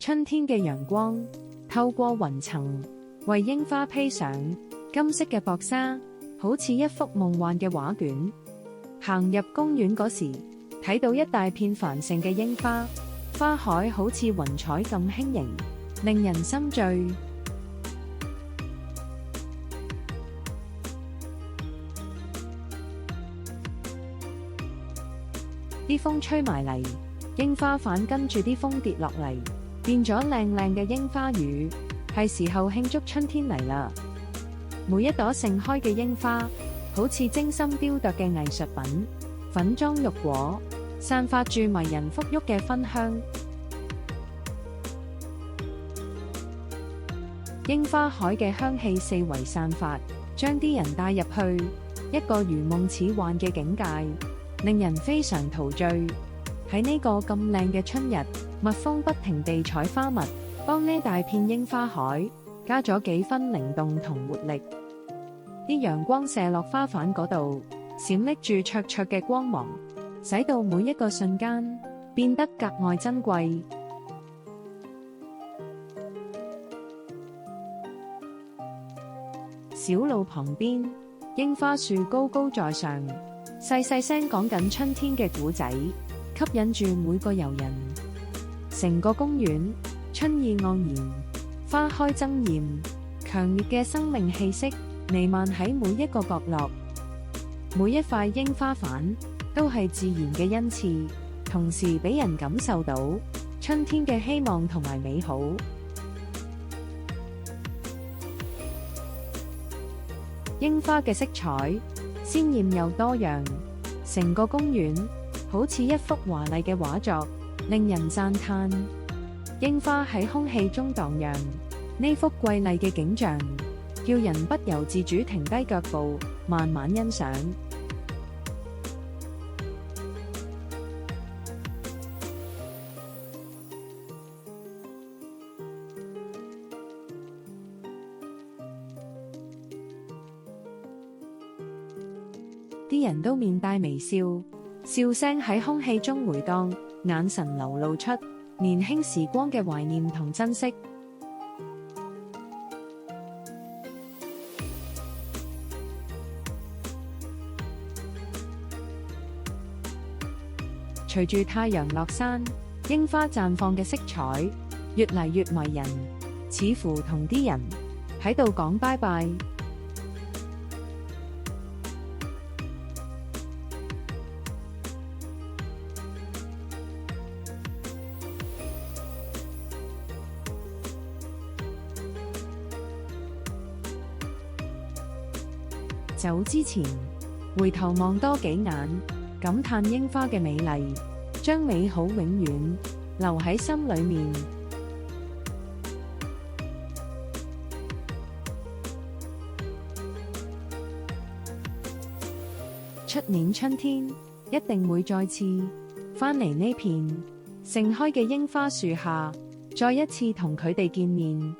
春天嘅陽光透過雲層，為櫻花披上金色嘅薄紗，好似一幅夢幻嘅畫卷。行入公園嗰時，睇到一大片繁盛嘅櫻花，花海好似雲彩咁輕盈，令人心醉。啲風吹埋嚟，櫻花瓣跟住啲風跌落嚟，變咗靚靚嘅櫻花雨。係時候慶祝春天嚟啦！每一朵盛開嘅櫻花，好似精心雕琢嘅藝術品，粉妝玉裹，散發住迷人馥郁嘅芬香。櫻花海嘅香氣四圍散發，將啲人帶入去一個如夢似幻嘅境界，令人非常陶醉。喺呢個咁靚嘅春日，蜜蜂不停地採花蜜，幫呢大片櫻花海加咗幾分靈動同活力。啲陽光射落花瓣嗰度，閃爍住灼灼嘅光芒，使到每一個瞬間變得格外珍貴。小路旁邊，櫻花樹高高在上，細細聲講緊春天嘅故仔，吸引住每個遊人。成個公園春意盎然，花開爭艷，強烈嘅生命氣息彌漫喺每一個角落。每一塊櫻花瓣都係自然嘅恩賜，同時俾人感受到春天嘅希望同埋美好。櫻花嘅色彩鮮豔又多樣，成個公園好似一幅華麗嘅畫作，令人讚嘆。櫻花喺空氣中蕩漾，呢幅瑰麗嘅景象叫人不由自主停低腳步，慢慢欣賞。啲人都面帶微笑，笑聲喺空氣中回盪，眼神流露出年輕時光嘅懷念同珍惜。隨住太陽落山，櫻花綻放嘅色彩越嚟越迷人，似乎同啲人喺度講拜拜。走之前，回頭望多幾眼，感嘆櫻花嘅美麗，將美好永遠留喺心裏面。出年春天一定會再次返嚟呢片盛開嘅櫻花樹下，再一次同佢哋見面。